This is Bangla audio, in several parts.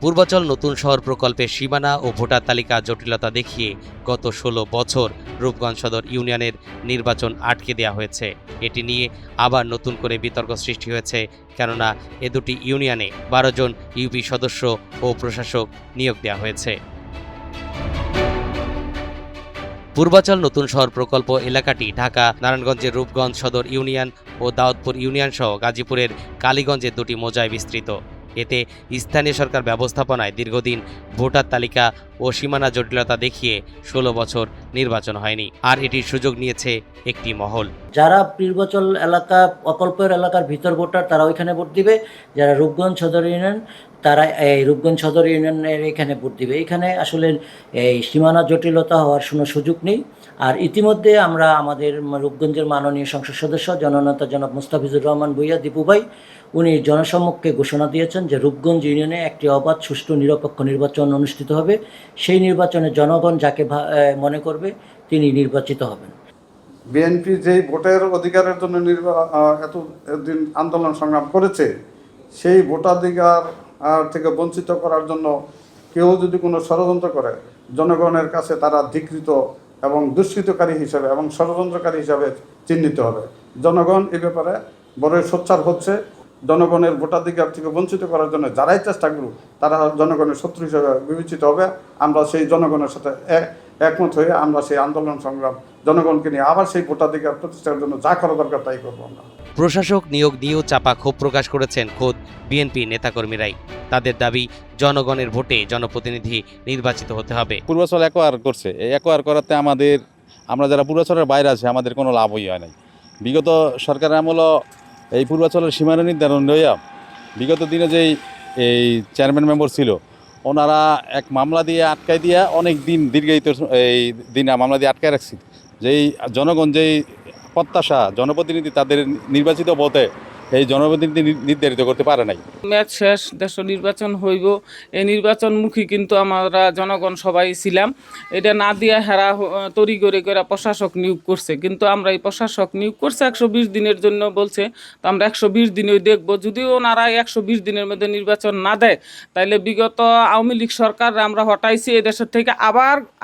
পূর্বাচল নতুন শহর প্রকল্পের সীমানা ও ভোটার তালিকা জটিলতা দেখিয়ে গত ১৬ বছর রূপগঞ্জ সদর ইউনিয়নের নির্বাচন আটকে দেওয়া হয়েছে। এটি নিয়ে আবার নতুন করে বিতর্ক সৃষ্টি হয়েছে, কেননা এ দুটি ইউনিয়নে ১২ জন ইউপি সদস্য ও প্রশাসক নিয়োগ দেওয়া হয়েছে। পূর্বাচল নতুন শহর প্রকল্প এলাকাটি ঢাকা নারায়ণগঞ্জের রূপগঞ্জ সদর ইউনিয়ন ও দাউদপুর ইউনিয়ন সহ গাজীপুরের কালীগঞ্জের দুটি মৌজায় বিস্তৃত। এতে স্থানীয় সরকার ব্যবস্থাপনায় দীর্ঘদিন ভোটার তালিকা ও সীমানা জটিলতা দেখিয়ে ১৬ বছর নির্বাচন হয়নি, আর এটির সুযোগ নিয়েছে একটি মহল। যারা পূর্বাচল এলাকা প্রকল্পের এলাকার ভিতর ভোটার তারা ওইখানে ভোট দিবে, যারা রূপগঞ্জ সদর ইউনিয়ন তারা এই রূপগঞ্জ সদর ইউনিয়নের এখানে ভোট দিবে। এখানে আসলে এই সীমানা জটিলতা হওয়ার কোনো সুযোগ নেই। আর ইতিমধ্যে আমরা আমাদের রূপগঞ্জের মাননীয় সংসদ সদস্য জননেতা জনাব মুস্তাফিজুর রহমান ভূঁইয়া দীপু ভাই উনি জনসম্মুখে ঘোষণা দিয়েছেন যে রূপগঞ্জ ইউনিয়নে একটি অবাধ সুষ্ঠু নিরপেক্ষ নির্বাচন অনুষ্ঠিত হবে। সেই নির্বাচনে জনগণ যাকে মনে করবে তিনি নির্বাচিত হবেন। বিএনপি যেই ভোটের অধিকারের জন্য এতদিন আন্দোলন সংগ্রাম করেছে, সেই ভোটাধিকার থেকে বঞ্চিত করার জন্য কেউ যদি কোনো ষড়যন্ত্র করে, জনগণের কাছে তারা ধিকৃত এবং দুষ্কৃতকারী হিসাবে এবং ষড়যন্ত্রকারী হিসাবে চিহ্নিত হবে। জনগণ এ ব্যাপারে বড়ই সোচ্চার হচ্ছে। জনগণের ভোটাধিকার থেকে বঞ্চিত করার জন্য যারাই চেষ্টা করুক তারা জনগণের শত্রু হিসেবে বিবেচিত হবে। আমরা সেই জনগণের সাথে একমত হয়ে আমরা সেই আন্দোলন সংগ্রাম জনগণকে নিয়ে আবার সেই ভোটাধিকার প্রতিষ্ঠার জন্য যা করা দরকার তাই করবো আমরা। প্রশাসক নিয়োগ নিয়েও চাপা ক্ষোভ প্রকাশ করেছেন খোদ বিএনপি নেতাকর্মীরাই। তাদের দাবি, জনগণের ভোটে জনপ্রতিনিধি নির্বাচিত হতে হবে। পূর্বাচল একোয়ার করছে, এই একোয়ার করাতে আমরা যারা পূর্বাচলের বাইরে আছে আমাদের কোনো লাভই হয় নাই। বিগত সরকারের আমলও এই পূর্বাচলের সীমানা নির্ধারণ লইয়া বিগত দিনে যেই এই চেয়ারম্যান মেম্বার ছিল ওনারা এক মামলা দিয়ে আটকাই দিয়া অনেক দিন দীর্ঘায়িত এই দিনে মামলা দিয়ে আটকায় রাখছি। যেই জনগণ যেই প্রত্যাশা জনপ্রতিনিধি তাদের নির্বাচিত পথে এই জনপ্রতিনিধি নির্ধারিত করতে পারে নাই। ম্যাচ শেষ, দেশ নির্বাচন হইব, এই নির্বাচনমুখী কিন্তু আমরা জনগণ সবাই ছিলাম। এটা না দিয়া হেরা তরি করে প্রশাসক নিয়োগ করছে, কিন্তু আমরা এই প্রশাসক নিয়োগ করছে ১২০ দিনের জন্য বলছে, তো আমরা ১২০ দিনই দেখবো। যদিও ওনারা ১২০ দিনের মধ্যে নির্বাচন না দেয়, তাইলে বিগত আওয়ামী লীগ সরকার আমরা হটাইছি এই দেশের থেকে,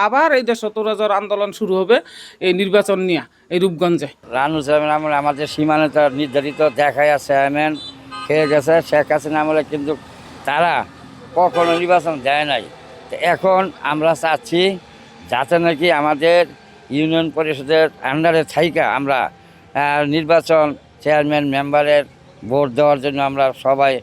আবার এই দেশে তোরাজোর আন্দোলন শুরু হবে এই নির্বাচন নিয়ে এই রূপগঞ্জে। রানু চেয়ারম্যান আমলে আমাদের সীমানা নির্ধারিত দেখায় চেয়ারম্যান খেয়ে গেছে শেখ হাসিনা আমলে, কিন্তু তারা কখনো নির্বাচন দেয় নাই। তো এখন আমরা চাচ্ছি যাতে নাকি আমাদের ইউনিয়ন পরিষদের আন্ডারে থাইকা আমরা নির্বাচন চেয়ারম্যান মেম্বারের ভোট দেওয়ার জন্য আমরা সবাই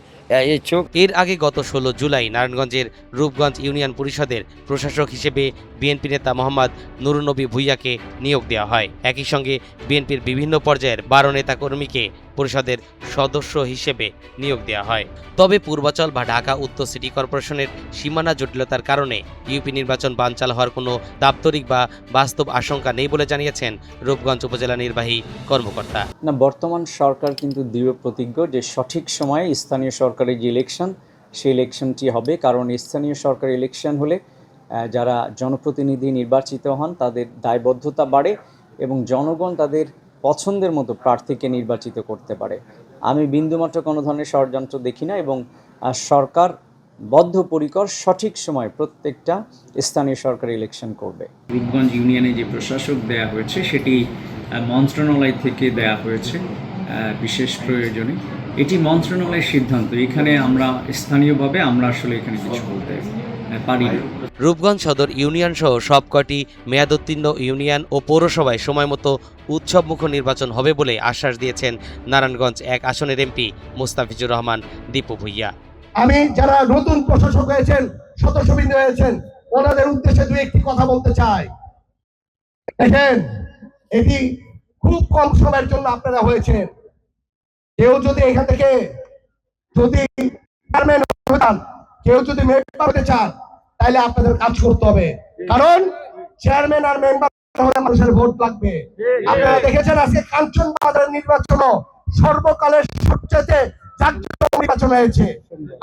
ইচ্ছুক। এর আগে গত ১৬ জুলাই নারায়ণগঞ্জের রূপগঞ্জ ইউনিয়ন পরিষদের প্রশাসক হিসেবে বিএনপি নেতা মোহাম্মদ নুরুন্নবী ভূঁইয়াকে নিয়োগ দেওয়া হয়। একই সঙ্গে বিএনপির বিভিন্ন পর্যায়ের ১২ নেতাকর্মীকে পরিষদের সদস্য হিসেবে নিয়োগ দেওয়া হয়। তবে পূর্বাচল বা ঢাকা উত্তর সিটি কর্পোরেশনের সীমানা জটিলতার কারণে ইউপি নির্বাচন বানচাল হওয়ার কোনো দাপ্তরিক বা বাস্তব আশঙ্কা নেই বলে জানিয়েছেন রূপগঞ্জ উপজেলা নির্বাহী কর্মকর্তা। না, বর্তমান সরকার কিন্তু দৃঢ় প্রতিজ্ঞ যে সঠিক সময়ে স্থানীয় সরকারের যে ইলেকশন সেই ইলেকশনটি হবে। কারণ স্থানীয় সরকার ইলেকশন হলে যারা জনপ্রতিনিধি নির্বাচিত হন তাদের দায়বদ্ধতা বাড়ে এবং জনগণ তাদের পছন্দের মতো প্রার্থীকে নির্বাচিত করতে পারে। আমি বিন্দুমাত্র কোনো ধরনের ষড়যন্ত্র দেখি না এবং সরকার বদ্ধপরিকর সঠিক সময় প্রত্যেকটা স্থানীয় সরকার ইলেকশন করবে। রূপগঞ্জ ইউনিয়নে যে প্রশাসক দেয়া হয়েছে সেটি মন্ত্রণালয় থেকে দেয়া হয়েছে বিশেষ প্রয়োজনে। এটি মন্ত্রণালয়ের সিদ্ধান্ত, এখানে আমরা স্থানীয়ভাবে আমরা আসলে এখানে কিছু বলতে পারি না। রূপগঞ্জ সদর ইউনিয়ন সহ সবকটি মেয়াদোত্তীর্ণ ইউনিয়ন ও পৌরসভায় সময়মতো উৎসবমুখ নির্বাচন হবে বলে আশ্বাস দিয়েছেন নারায়ণগঞ্জ ১ আসনের এমপি মুস্তাফিজুর রহমান দীপু ভূঁইয়া। আমি যারা নতুন প্রশাসক হয়েছেন, সদস্যবৃন্দ হয়েছেন, ওনাদের উদ্দেশ্যে দুই একটি কথা বলতে চাই। দেখেন, এটি খুব কম সময়ের জন্য আপনারা হয়েছেন। কেউ যদি এখান থেকে যদি চেয়ারম্যান হতে চান, কেউ যদি মেম্বার হতে চান, তাহলে আপনাদের কাজ করতে হবে। কারণ চেয়ারম্যান আর মেম্বার হলে মানুষের ভোট লাগবে। আপনারা দেখেছেন আজকে কাঞ্চনবাজারের নির্বাচন সর্বকালের সবচেয়ে জাঁকজমক নির্বাচন হয়েছে।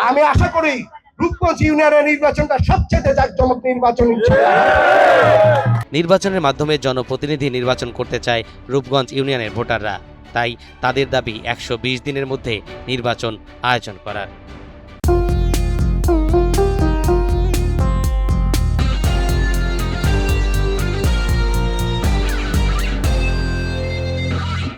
আমি আশা করি রূপগঞ্জ ইউনিয়নের নির্বাচনটা সবচেয়ে জাঁকজমক নির্বাচন। নির্বাচনের মাধ্যমে জনপ্রতিনিধি নির্বাচন করতে চায় রূপগঞ্জ ইউনিয়নের ভোটাররা, তাই তাদের দাবি ১২০ দিনের মধ্যে নির্বাচন আয়োজন করার।